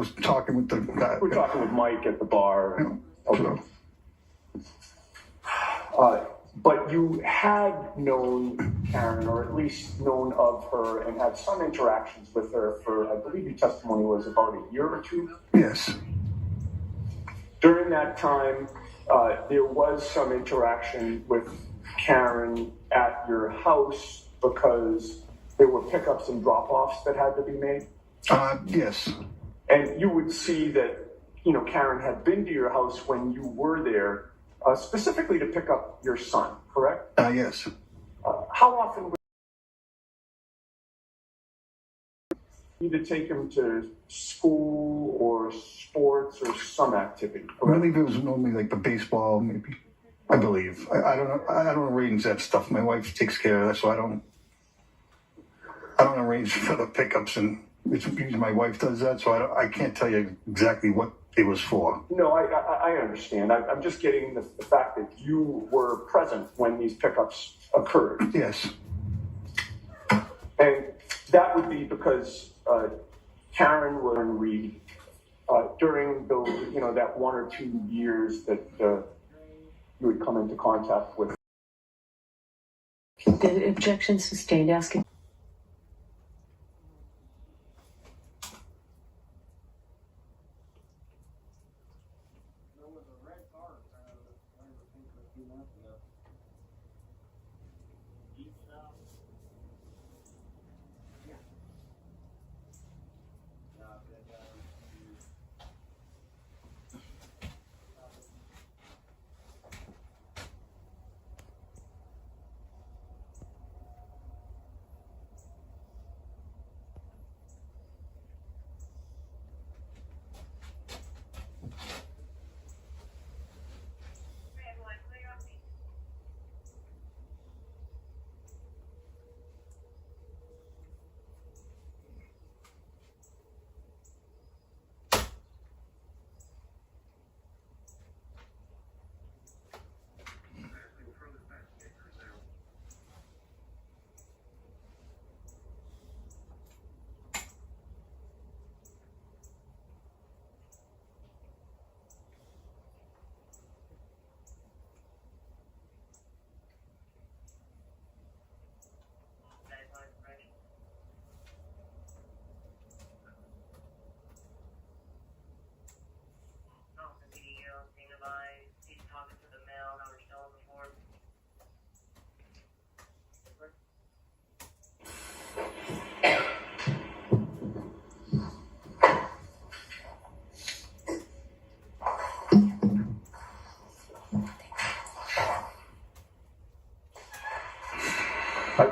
was talking with the guy. We're talking with Mike at the bar. Yeah. Okay. But you had known Karen, or at least known of her, and had some interactions with her for, I believe your testimony was about a year or two? Yes. During that time, there was some interaction with Karen at your house because there were pickups and drop-offs that had to be made? Yes. And you would see that, Karen had been to your house when you were there, specifically to pick up your son, correct? Yes. How often would you either take him to school or sports or some activity, I correct? believe it was normally like the baseball, maybe. I believe. I don't know. I don't arrange that stuff. My wife takes care of that, so I don't arrange for the pickups, and it's usually my wife does that, so I can't tell you exactly what it was for. No, I understand. I'm just getting the fact that you were present when these pickups occurred. Yes. And that would be because Karen was Reed during that 1 or 2 years that you would come into contact with. The objection sustained. Asking.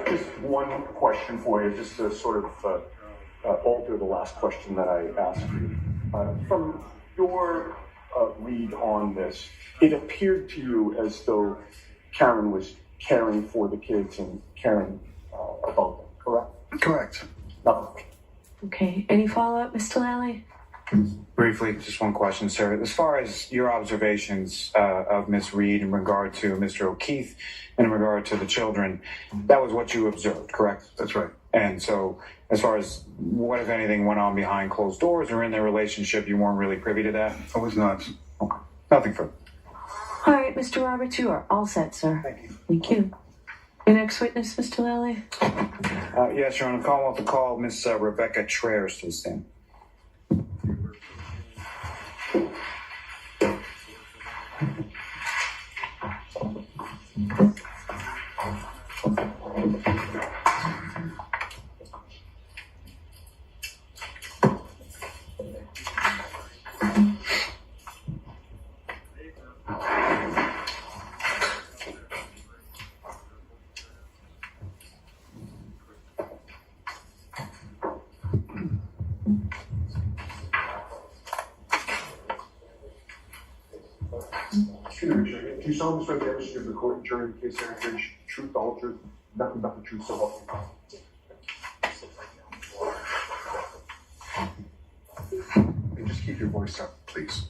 Just one question for you, just to sort of alter the last question that I asked you. From your read on this, it appeared to you as though Karen was caring for the kids and caring about them, correct? Correct. Nothing. Okay. Any follow-up, Mr. Lally? Briefly, just one question, sir. As far as your observations of Miss Reed in regard to Mr. O'Keefe and in regard to the children, that was what you observed, correct? That's right. And so, as far as what, if anything, went on behind closed doors or in their relationship, you weren't really privy to that? I was not. Okay. Nothing further. All right, Mr. Roberts, you are all set, sir. Thank you. Thank you. Your next witness, Mr. Lally? Yes, Your Honor. Call to call Miss Rebecca Traers to the stand. Do you solemnly swear the evidence of the court during the case hearing truth, the whole truth, nothing but the truth, so help you? And just keep your voice up, please.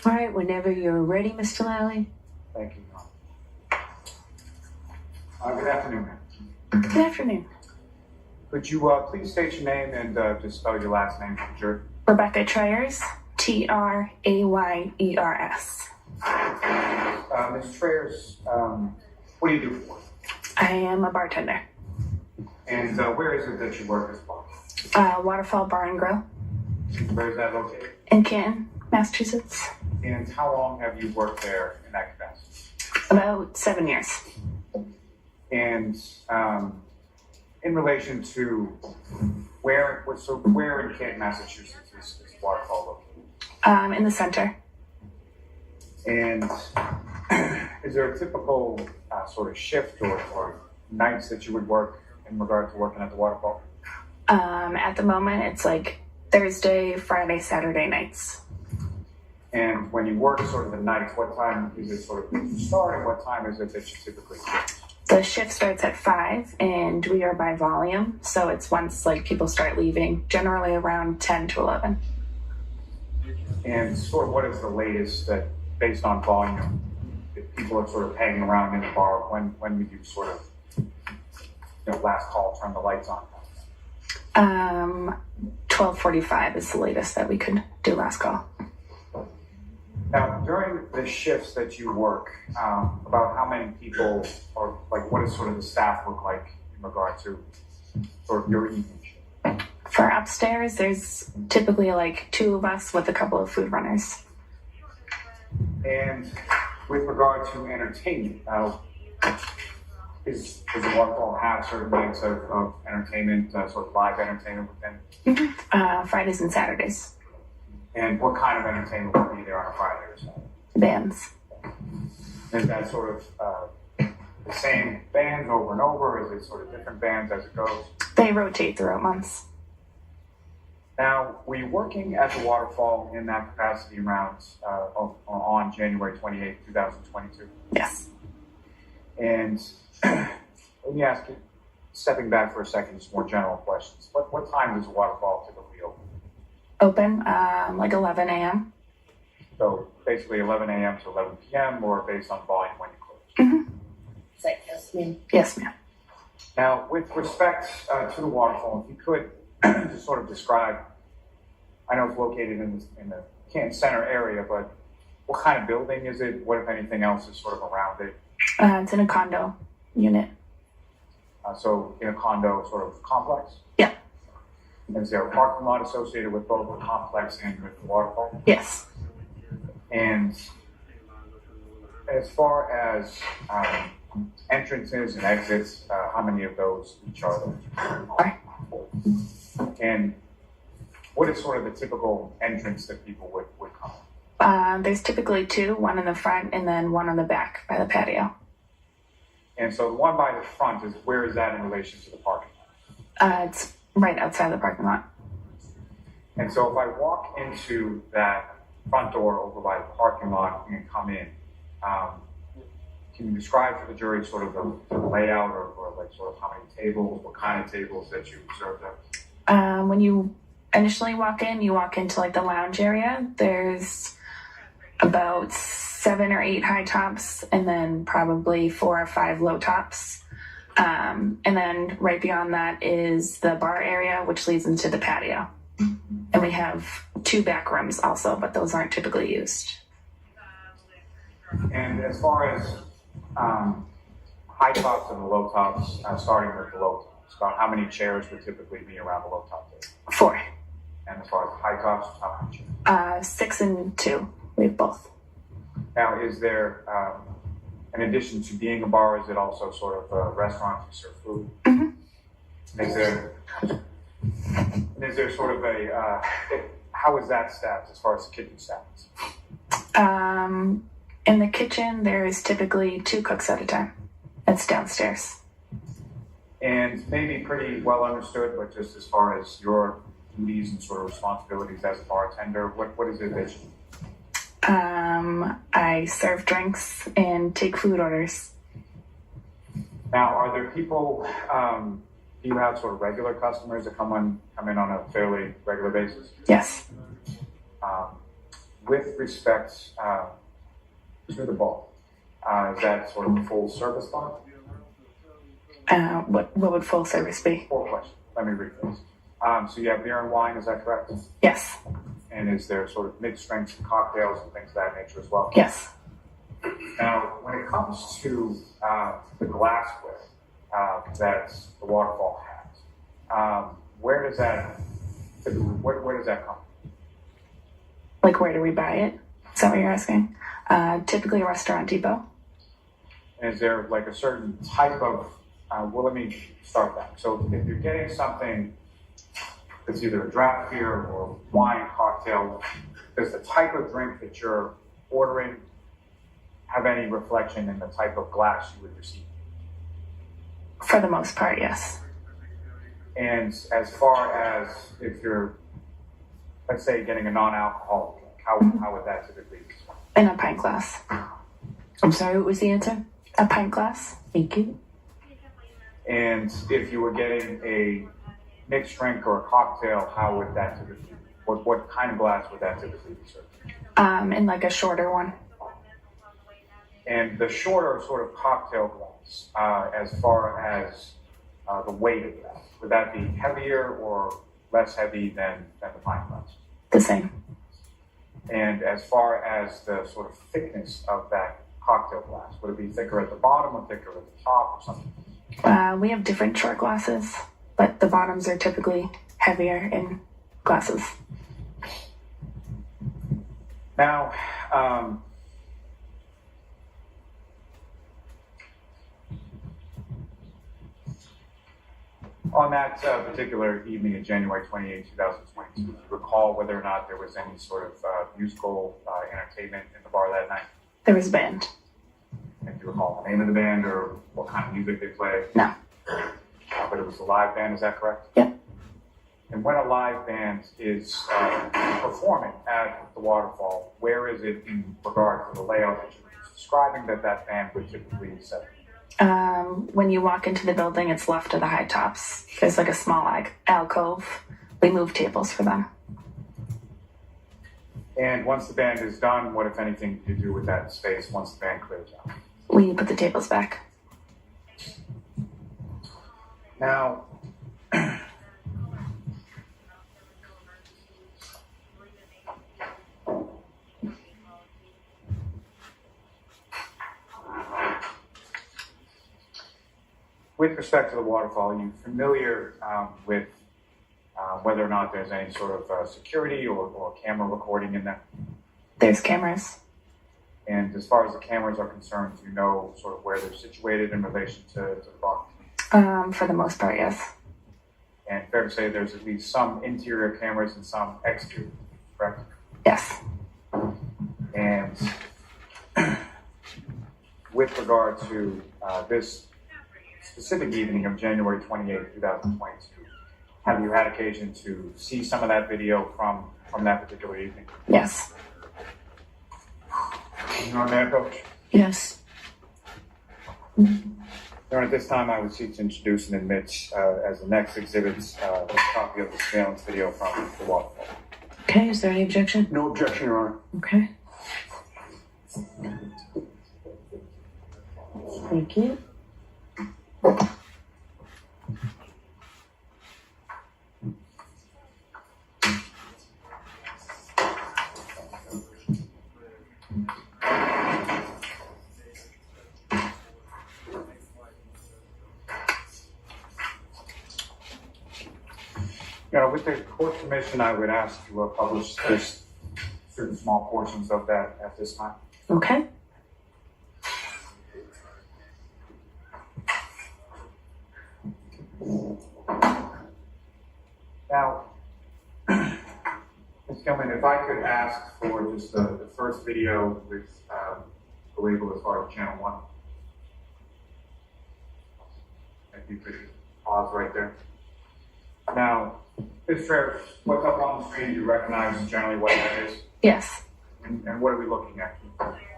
All right, whenever you're ready, Mr. Lally. Thank you, Your Honor. Good afternoon, ma'am. Good afternoon. Could you please state your name and just spell your last name for the jury? Rebecca Trayers, Trayers. Ms. Trayers, what do you do for work? I am a bartender. And where is it that you work as a bar? Waterfall Bar and Grill Where is that located? in Canton, Massachusetts. And how long have you worked there in that capacity? About 7 years. And in relation to where in Canton, Massachusetts is Waterfall located? In the center. And is there a typical sort of shift or nights that you would work in regard to working at the Waterfall? At the moment, it's like Thursday, Friday, Saturday nights. And when you work sort of the nights, what time is it sort of that you start and what time is it that you typically finish? The shift starts at 5 and we are by volume. So it's once like people start leaving, generally around 10 to 11. And sort of what is the latest that, based on volume, if people are sort of hanging around in the bar, when would you sort of, last call, turn the lights on? 12:45 is the latest that we could do last call. Now, during the shifts that you work, about how many people, or like what does sort of the staff look like in regard to sort of your evening shift? For upstairs, there's typically like 2 of us with a couple of food runners. And with regard to entertainment, does the Waterfall have certain nights of entertainment, sort of live entertainment within? Fridays and Saturdays. And what kind of entertainment will be there on a Friday or Saturday? Bands. Is that sort of the same bands over and over? Is it sort of different bands as it goes? They rotate throughout months. Now, were you working at the Waterfall in that capacity around on January 28, 2022? Yes. And let me ask you, stepping back for a second, just more general questions. What time does the Waterfall typically open? Open like 11 a.m. So basically 11 a.m. to 11 p.m. or based on volume when you close? Is that yes, ma'am? Yes, ma'am. Now, with respect to the Waterfall, if you could just sort of describe, I know it's located in the Canton Center area, but what kind of building is it? What, if anything else, is sort of around it? It's in a condo unit. So in a condo sort of complex? Yeah. Is there a parking lot associated with both the complex and with the Waterfall? Yes. And as far as entrances and exits, how many of those each are there? And what is sort of the typical entrance that people would come? There's typically 2, one in the front and then one on the back by the patio. And so the one by the front where is that in relation to the parking lot? It's right outside the parking lot. And so if I walk into that front door over by the parking lot and come in, can you describe for the jury sort of the layout or like sort of how many tables, what kind of tables that you observe there? When you initially walk in, you walk into like the lounge area. There's about 7 or 8 high tops and then probably 4 or 5 low tops. And then right beyond that is the bar area, which leads into the patio. And we have 2 back rooms also, but those aren't typically used. And as far as high tops and the low tops, starting with the low tops, about how many chairs would typically be around the low top table? 4. And as far as high tops, how many chairs? 6 and 2. We have both. Now, is there, in addition to being a bar, is it also sort of a restaurant to serve food? Mm-hmm. Is there sort of a, how is that staffed as far as the kitchen staff is? In the kitchen, there's typically 2 cooks at a time. That's downstairs. And maybe pretty well understood, but just as far as your duties and sort of responsibilities as a bartender, what is it that you do? I serve drinks and take food orders. Now, are there people, do you have sort of regular customers that come in on a fairly regular basis? Yes. With respect to the bar, is that sort of a full service bar? What would full service be? 4 questions. let me rephrase. So you have beer and wine, is that correct? Yes. And is there sort of mid-strength cocktails and things of that nature as well? Yes. Now, when it comes to the glassware that the waterfall has, where does that come? Like, where do we buy it? Is that what you're asking? Typically a Restaurant Depot. And is there like a certain type of, well, let me start back. So if you're getting something that's either a draft beer or wine cocktail, does the type of drink that you're ordering have any reflection in the type of glass you would receive? For the most part, yes. And as far as if you're, let's say, getting a non-alcoholic drink, how would that typically be? In a pint glass. I'm sorry, what was the answer? A pint glass. Thank you. And if you were getting a mixed drink or a cocktail, how would that typically be? What kind of glass would that typically be served? In like a shorter one. And the shorter sort of cocktail glass, as far as the weight of that, would that be heavier or less heavy than the pint glass? The same. And as far as the sort of thickness of that cocktail glass, would it be thicker at the bottom or thicker at the top or something? We have different short glasses, but the bottoms are typically heavier in glasses. Now, on that particular evening of January 28, 2022, do you recall whether or not there was any sort of musical entertainment in the bar that night? There was a band. And do you recall the name of the band or what kind of music they played? No. But it was a live band, is that correct? Yep. And when a live band is performing at the waterfall, where is it in regard to the layout that you're describing that band would typically set? When you walk into the building, it's left of the high tops. There's like a small alcove. We move tables for them. And once the band is done, what, if anything, do you do with that space once the band clears out? We put the tables back. Now, with respect to the waterfall, are you familiar with whether or not there's any sort of security or camera recording in there? There's cameras. And as far as the cameras are concerned, do you know sort of where they're situated in relation to the bar? For the most part, yes. And fair to say there's at least some interior cameras and some exterior, correct? Yes. And with regard to this specific evening of January 28, 2022, have you had occasion to see some of that video from that particular evening? Yes. You know that, Coach? Yes. At this time, I would seek to introduce and admit as the next exhibit a copy of the surveillance video from the waterfall. Okay, is there any objection? No objection, Your Honor. Okay. Thank you. With the court permission, I would ask to publish just certain small portions of that at this time. Okay. Now, Ms. Gilman, if I could ask for just the first video with the label as far as channel 1. If you could pause right there. Now, Ms. Travis, what's up on the screen? Do you recognize generally what that is? Yes. And what are we looking at?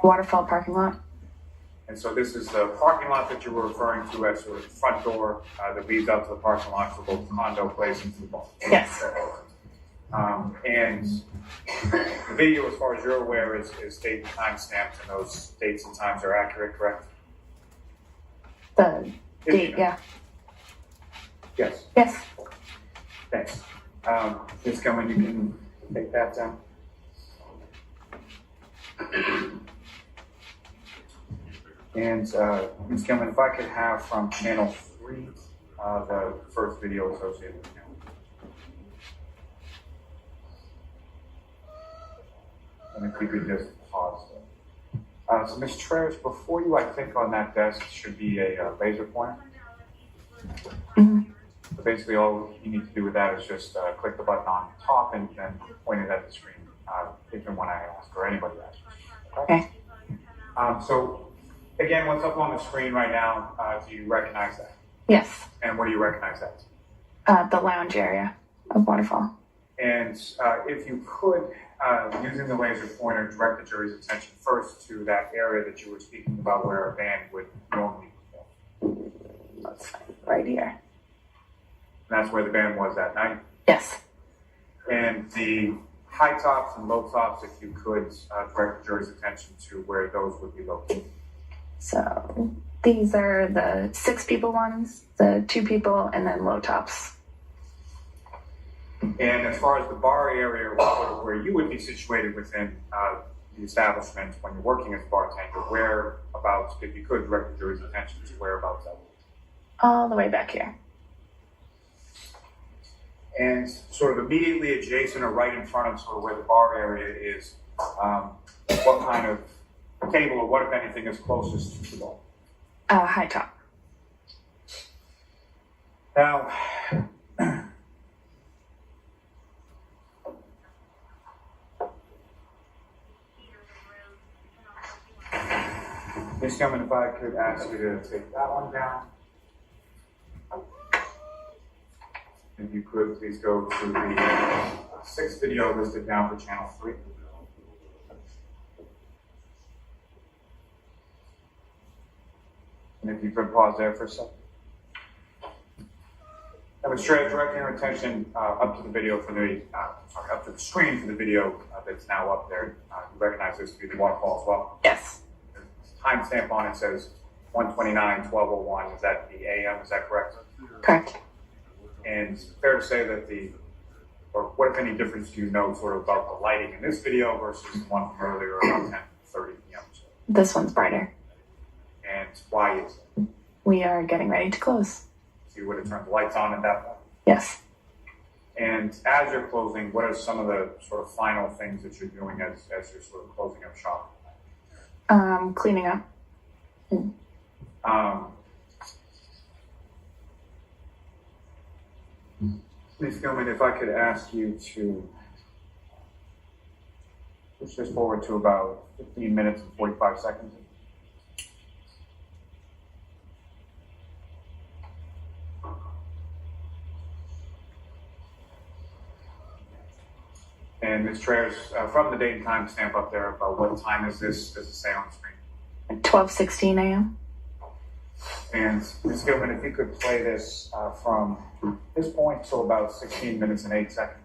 Waterfall parking lot. And so this is the parking lot that you were referring to as sort of the front door that leads out to the parking lot for both condo place and football. Yes. And the video, as far as you're aware, is date and time stamped, and those dates and times are accurate, correct? The date, yeah. Yes. Yes. Okay. Ms. Gilman, you can take that down. And Ms. Gilman, if I could have from channel 3 the first video associated with channel 3. And if we could just pause there. So Ms. Traers, before you, I think on that desk should be a laser pointer. Mhm. So basically all you need to do with that is just click the button on top and then point it at the screen, even when I ask or anybody asks. Okay. So again, what's up on the screen right now, do you recognize that? Yes. And what do you recognize that? The lounge area of Waterfall. And if you could, using the laser pointer, direct the jury's attention first to that area that you were speaking about where a band would normally perform. That's fine. Right here. And that's where the band was that night. Yes. And the high tops and low tops, if you could, direct the jury's attention to where those would be located. So these are the 6 people ones, the 2 people, and then low tops. And as far as the bar area where you would be situated within the establishment when you're working as a bartender, whereabouts, if you could direct the jury's attention to whereabouts that would be. All the way back here. And sort of immediately adjacent or right in front of sort of where the bar area is, what kind of table or what, if anything, is closest to the bar? High top. Now, Ms. Gilman, if I could ask you to take that one down. If you could, please go to the 6th video listed down for channel 3. And if you could pause there for a second. I would straight directing your attention up to the video for the, up to the screen for the video that's now up there. You recognize this to be the waterfall as well. Yes. The timestamp on it says 1:29:12:01. Is that the AM? Is that correct? Correct. And fair to say that or what if any difference do you know sort of about the lighting in this video versus the one from earlier around 10:30 p.m.? This one's brighter. And why is it? We are getting ready to close. So you would have turned the lights on at that point. Yes. And as you're closing, what are some of the sort of final things that you're doing as you're sort of closing up shop? Cleaning up. Ms. Gilman, if I could ask you to push this forward to about 15 minutes and 45 seconds. And Ms. Traers, from the date and time stamp up there, about what time is this, does it say on the screen? 12:16 a.m. And Ms. Gilman, if you could play this from this point till about 16 minutes and 8 seconds.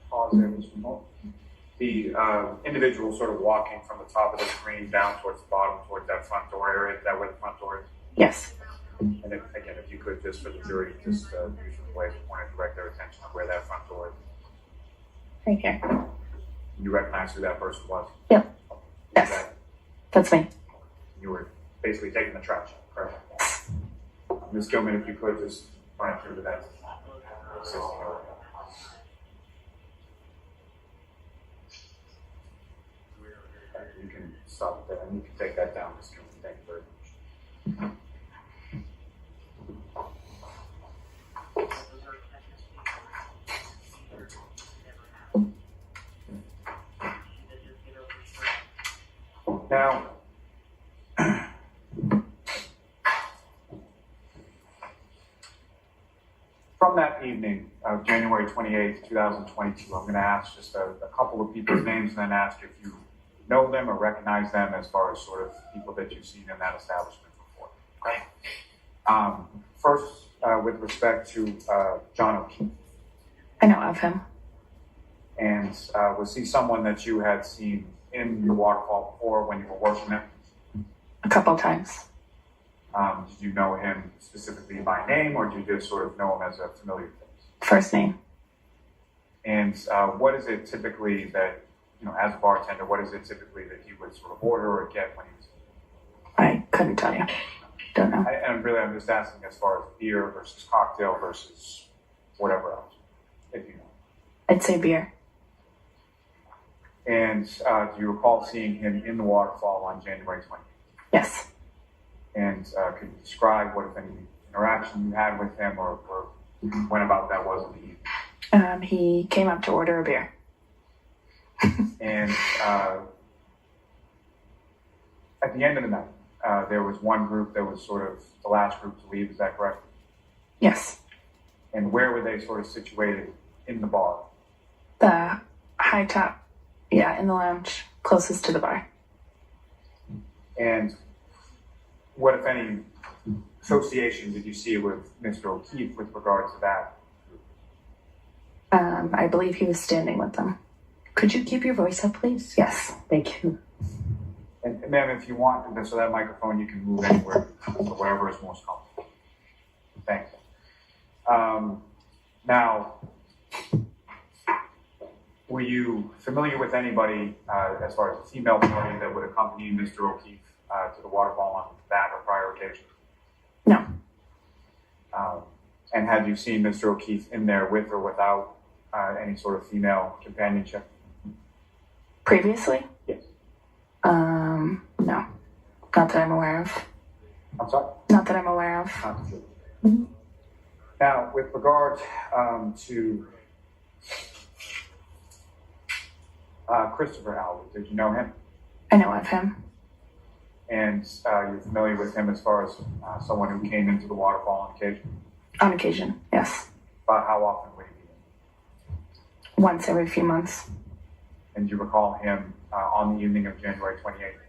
Pause there just a moment. The individual sort of walking from the top of the screen down towards the bottom, towards that front door area, is that where the front door is? Yes. And if you could, just for the jury, just use the laser pointer to direct their attention to where that front door is. Right here. You recognize who that person was? Yep. Yes. That That's me. you were basically taking the trash, correct? Ms. Gilman, if you could just run through to that. You can stop there and you can take that down, Ms. Gilman. Thank you very much. Now, from that evening of January 28th, 2022, I'm going to ask just a couple of people's names and then ask if you know them or recognize them as far as sort of people that you've seen in that establishment before. Okay? First, with respect to John O'Keefe, I know of him. and was he someone that you had seen in the waterfall before when you were working there? A couple times. Did you know him specifically by name, or did you just sort of know him as a familiar face? First name. And what is it typically that, as a bartender, what is it typically that you would sort of order or get when he was? I couldn't tell you. Don't know. I'm just asking as far as beer versus cocktail versus whatever else, if you know. I'd say beer. And do you recall seeing him in the waterfall on January 20th? Yes. And could you describe what, if any, interaction you had with him or when about that was in the evening? He came up to order a beer. And at the end of the night, there was one group that was sort of the last group to leave, is that correct? Yes. And where were they sort of situated in the bar? The high top, in the lounge, closest to the bar. And what, if any, association did you see with Mr. O'Keefe with regard to that? I believe he was standing with them. Could you keep your voice up, please? Yes. Thank you. And ma'am, if you want, so that microphone, you can move anywhere, so whatever is most comfortable. Thanks. Now, were you familiar with anybody, as far as a female party that would accompany Mr. O'Keefe to the waterfall on that or prior occasion? No. And had you seen Mr. O'Keefe in there with or without any sort of female companionship? Previously? Yes. No. Not that I'm aware of. I'm sorry? Not that I'm aware of. Not sure. Mhm. Now, with regard to Christopher Albert, did you know him? I know of him. And you're familiar with him as far as someone who came into the waterfall on occasion? On occasion, yes. About how often would he be in? Once every few months. And you recall him on the evening of January 28th?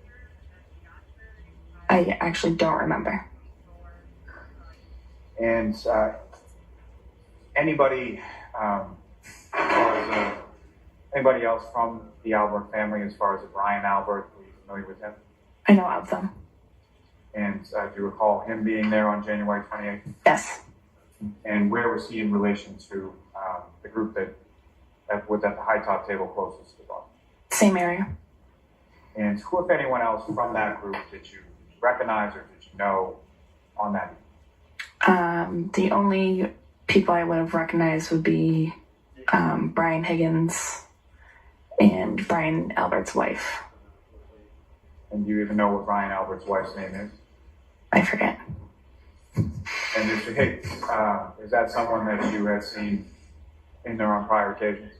I actually don't remember. And anybody anybody else from the Albert family as far as Brian Albert, were you familiar with him? I know of them. And do you recall him being there on January 28th? Yes. And where was he in relation to the group that was at the high top table closest to the bar? Same area. And who, if anyone else from that group, did you recognize or did you know on that evening? The only people I would have recognized would be Brian Higgins and Brian Albert's wife. And do you even know what Brian Albert's wife's name is? I forget. And Mr. Higgs, is that someone that you had seen in there on prior occasions?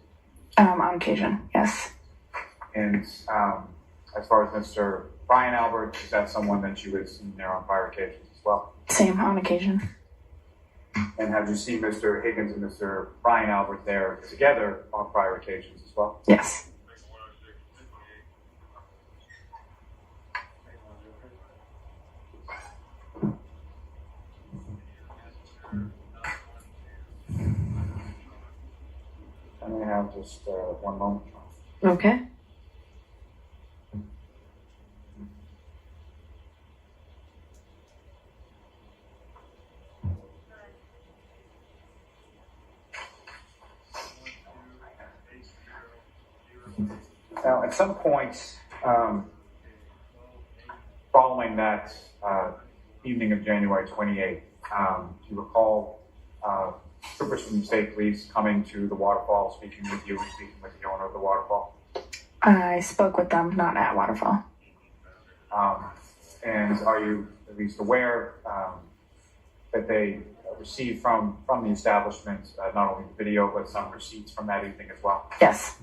On occasion, yes. And as far as Mr. Brian Albert, is that someone that you had seen there on prior occasions as well? Same on occasion. And have you seen Mr. Higgins and Mr. Brian Albert there together on prior occasions as well? Yes. I may have just one moment. Okay. Now, at some point following that evening of January 28th, do you recall troopers from the state police coming to the waterfall, speaking with you and speaking with the owner of the waterfall? I spoke with them, not at Waterfall. And are you at least aware that they received from the establishment not only the video but some receipts from that evening as well? Yes.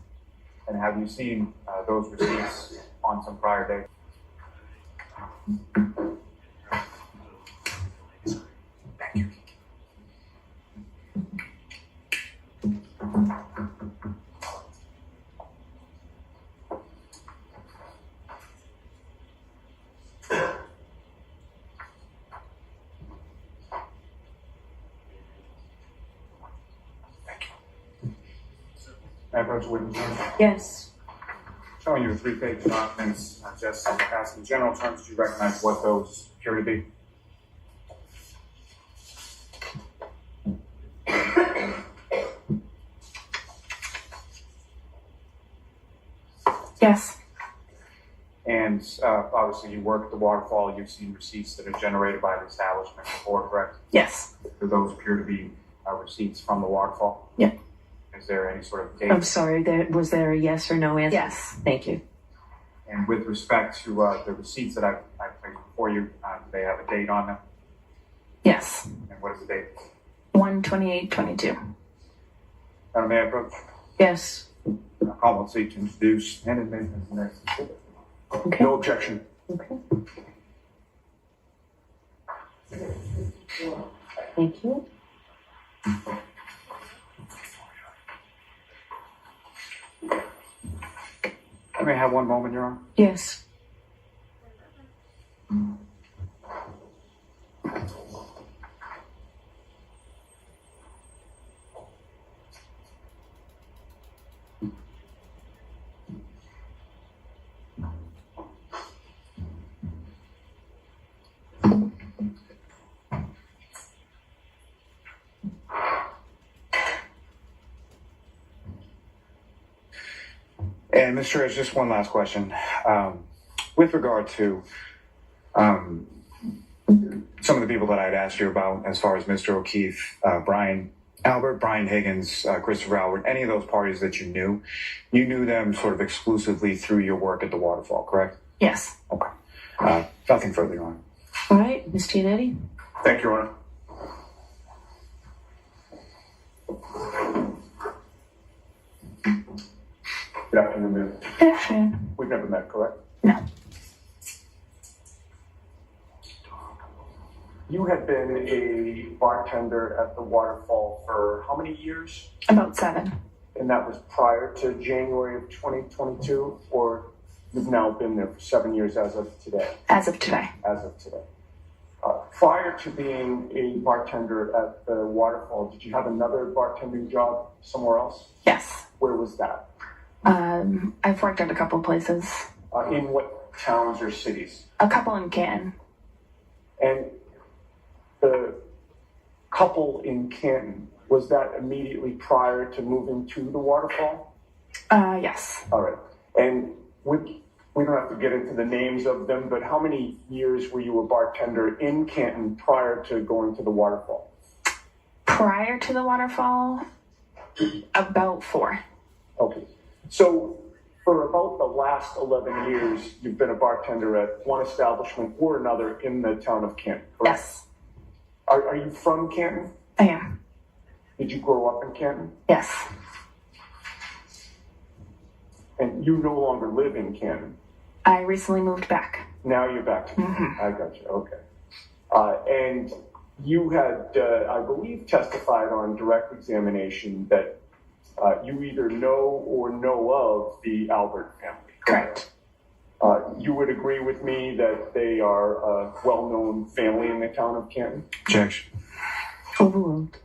And have you seen those receipts on some prior dates? Thank you. Members witnesses. Yes. Showing you the 3-page documents, just ask in general terms, do you recognize what those appear to be? Yes. And obviously you work at the waterfall, you've seen receipts that are generated by the establishment before, correct? Yes. Do those appear to be receipts from the waterfall? Yeah. Is there any sort of date? I'm sorry, was there a yes or no answer? Yes. Thank you. And with respect to the receipts that I placed before you, do they have a date on them? Yes. And what is the date? 1/28/22. Madam Mayor, approach. Yes. Call on seat to introduce and admit as the next. Okay. No objection. Okay. Thank you. I may have one moment, Your Honor. Yes. And Mr. Chair, just one last question. With regard to some of the people that I'd asked you about, as far as Mr. O'Keefe, Brian Albert, Brian Higgins, Christopher Albert, any of those parties that you knew them sort of exclusively through your work at the waterfall, correct? Yes. Okay. Nothing further, Your Honor. All right, Ms. Giannetti? Thank you, Your Honor. Good afternoon, ma'am. Good afternoon. We've never met, correct? No. You had been a bartender at the waterfall for how many years? About 7. And that was prior to January of 2022, or you've now been there for 7 years as of today? As of today. As of today. Prior to being a bartender at the waterfall, did you have another bartending job somewhere else? Yes. Where was that? I've worked at a couple places. In what towns or cities? A couple in Canton. And the couple in Canton, was that immediately prior to moving to the waterfall? Yes. All right. And we don't have to get into the names of them, but how many years were you a bartender in Canton prior to going to the waterfall? Prior to the waterfall, about 4. Okay. So for about the last 11 years, you've been a bartender at one establishment or another in the town of Canton, correct? Yes. Are you from Canton? I am. Did you grow up in Canton? Yes. And you no longer live in Canton? I recently moved back. Now you're back to Canton. I got you. Okay. And you had, I believe, testified on direct examination that you either know or know of the Albert family. Correct. You would agree with me that they are a well-known family in the town of Canton? Objection. Overruled.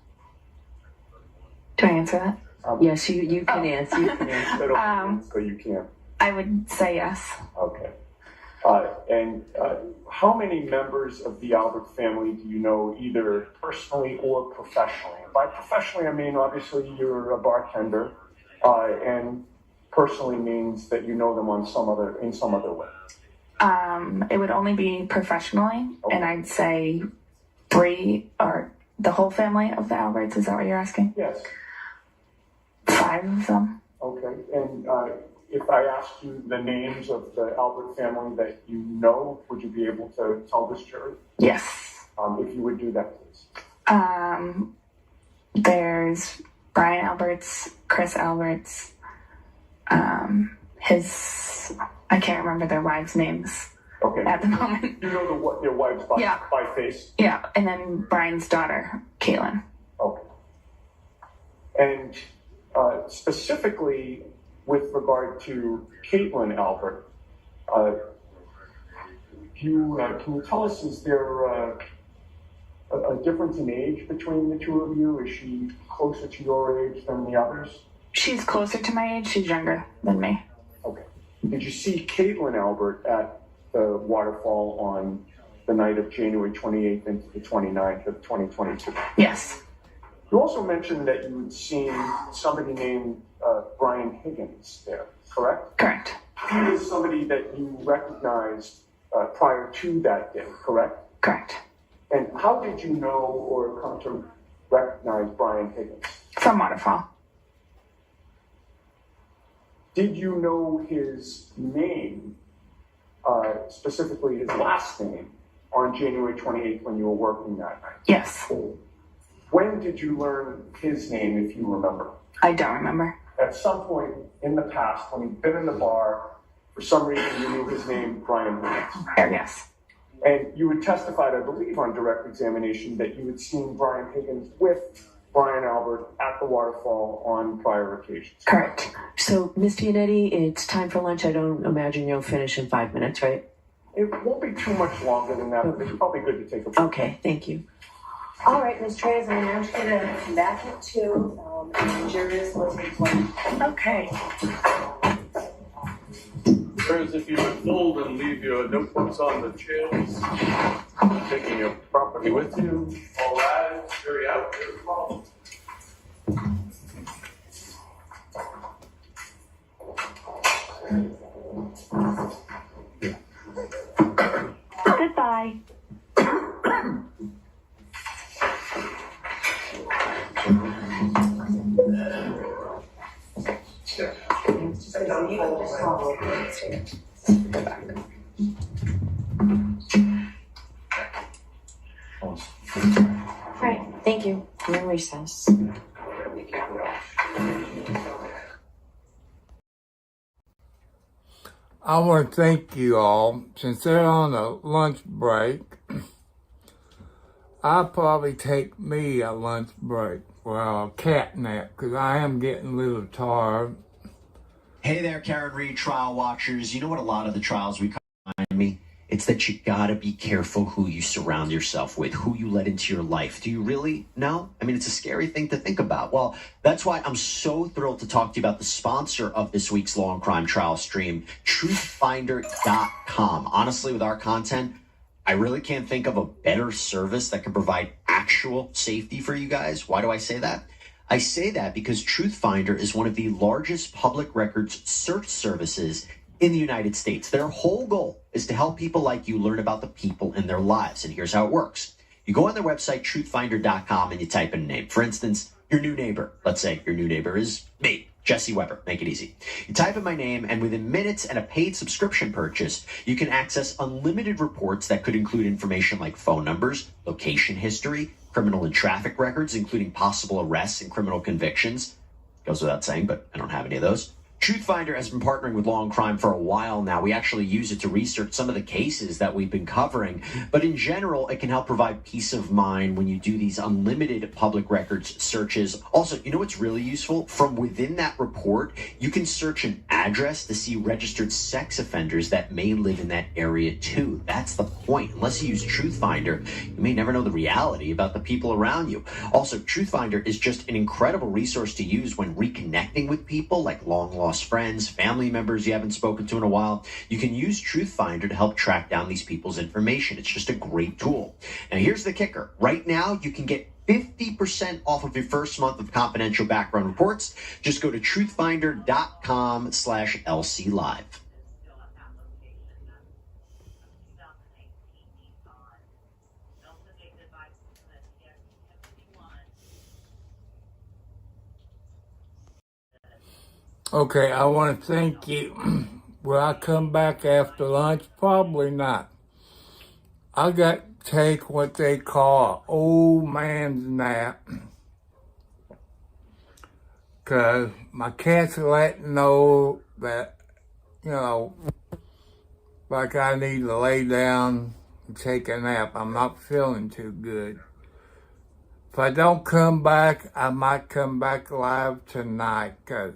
Do I answer that? Yes, you can answer. You can answer. So you can. I would say yes. Okay. And how many members of the Albert family do you know, either personally or professionally? And by professionally, I mean obviously you're a bartender, and personally means that you know them in some other way. It would only be professionally, Okay. and I'd say 3 or the whole family of the Alberts. Is that what you're asking? Yes. 5 of them. Okay. And if I asked you the names of the Albert family that you know, would you be able to tell this jury? Yes. If you would do that, please. There's Brian Alberts, Chris Alberts, I can't remember their wives' names Okay. at the moment. You know their wives by, Yeah. by face? Yeah, and then Brian's daughter, Caitlin. Okay. And specifically with regard to Caitlin Albert, can you tell us, is there a difference in age between the two of you? Is she closer to your age than the others? She's closer to my age. She's younger than me. Okay. Did you see Caitlin Albert at the waterfall on the night of January 28th into the 29th of 2022? Yes. You also mentioned that you had seen somebody named Brian Higgins there, correct? Correct. He was somebody that you recognized prior to that day, correct? Correct. And how did you know or come to recognize Brian Higgins? From Waterfall. Did you know his name, specifically his last name, on January 28th when you were working that night? Yes. When did you learn his name, if you remember? I don't remember. At some point in the past, when you'd been in the bar, for some reason you knew his name, Brian Higgins. Yes. And you had testified, I believe, on direct examination that you had seen Brian Higgins with Brian Albert at the waterfall on prior occasions. Correct. So, Ms. Giannetti, it's time for lunch. I don't imagine you'll finish in 5 minutes, right? It won't be too much longer than that, but it's probably good to take a break. Okay, thank you. All right, Ms. Trey's, I'm now going to come back at 2, and jurors, let's be playing. Okay. Whereas if you would fold and leave your notebooks on the chairs, taking your property with you, all rise, jury out, jury call. Goodbye. Right, thank you. I'm in recess. I want to thank you all. Since they're on a lunch break, I'll probably take me a lunch break. Well, a cat nap, because I am getting a little tired. Hey there, Karen Reed, trial watchers. You know what a lot of the trials we find me? It's that you gotta be careful who you surround yourself with, who you let into your life. Do you really know? I mean, it's a scary thing to think about. Well, that's why I'm so thrilled to talk to you about the sponsor of this week's Law and Crime Trial stream, truthfinder.com. Honestly, with our content, I really can't think of a better service that can provide actual safety for you guys. Why do I say that? I say that because Truthfinder is one of the largest public records search services in the United States. Their whole goal is to help people like you learn about the people in their lives. And here's how it works. You go on their website, truthfinder.com, and you type in a name. For instance, your new neighbor. Let's say your new neighbor is me, Jesse Weber. Make it easy. You type in my name, and within minutes and a paid subscription purchase, you can access unlimited reports that could include information like phone numbers, location history, criminal and traffic records, including possible arrests and criminal convictions. Goes without saying, but I don't have any of those. Truthfinder has been partnering with Law and Crime for a while now. We actually use it to research some of the cases that we've been covering. But in general, it can help provide peace of mind when you do these unlimited public records searches. Also, you know what's really useful? From within that report, you can search an address to see registered sex offenders that may live in that area too. That's the point. Unless you use Truthfinder, you may never know the reality about the people around you. Also, Truthfinder is just an incredible resource to use when reconnecting with people like long-lost friends, family members you haven't spoken to in a while. You can use Truthfinder to help track down these people's information. It's just a great tool. Now, here's the kicker. Right now, you can get 50% off of your first month of confidential background reports. Just go to truthfinder.com/LC Live. Okay, I want to thank you. Will I come back after lunch? Probably not. I got to take what they call an old man's nap. Because my cat's letting know that, like I need to lay down and take a nap. I'm not feeling too good. If I don't come back, I might come back live tonight, because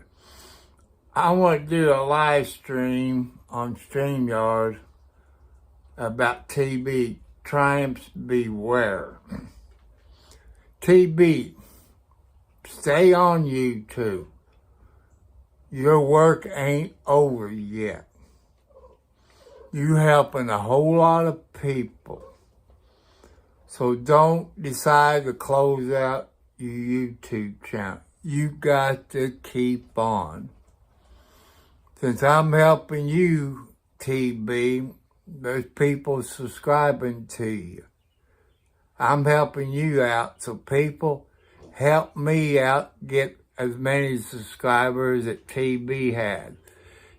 I want to do a live stream on StreamYard about TB. Triumphs beware. TB, stay on YouTube. your work ain't over yet. You helping a whole lot of people. So don't decide to close out your YouTube channel. You got to keep on. Since I'm helping you, TB, there's people subscribing to you. I'm helping you out, so people, help me out, get as many subscribers that TB has.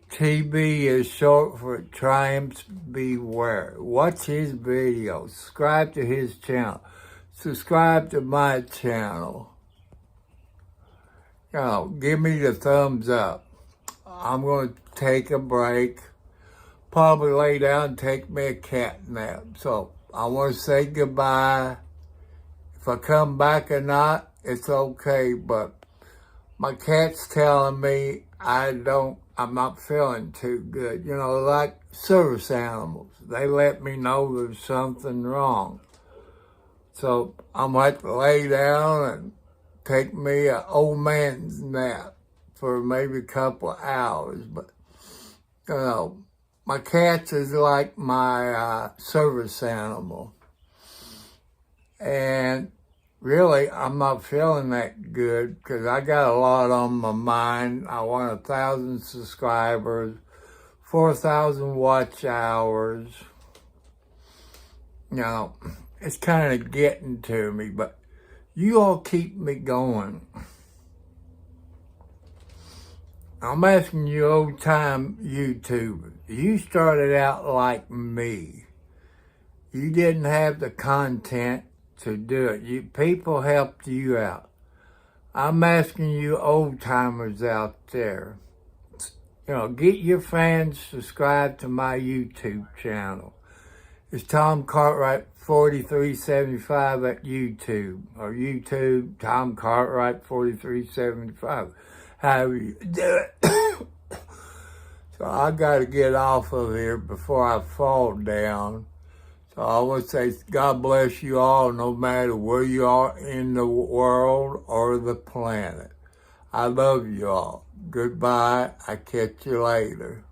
TB is short for Triumphs Beware. Watch his videos. Subscribe to his channel. Subscribe to my channel. Give me the thumbs up. I'm going to take a break. Probably lay down and take me a cat nap. So I want to say goodbye. If I come back or not, it's okay. But my cat's telling me I'm not feeling too good. Like service animals. They let me know there's something wrong. So I'm going to have to lay down and take me an old man's nap for maybe a couple of hours. But, my cat is like my service animal. And really, I'm not feeling that good because I got a lot on my mind. I want 1,000 subscribers, 4,000 watch hours. It's kind of getting to me, but you all keep me going. I'm asking you old-time YouTubers. You started out like me. You didn't have the content to do it. People helped you out. I'm asking you old-timers out there. Get your fans subscribed to my YouTube channel. It's Tom Cartwright 4375 at YouTube. Or YouTube, Tom Cartwright 4375. However you do it. So I got to get off of here before I fall down. So I want to say God bless you all, no matter where you are in the world or the planet. I love you all. Goodbye. I catch you later.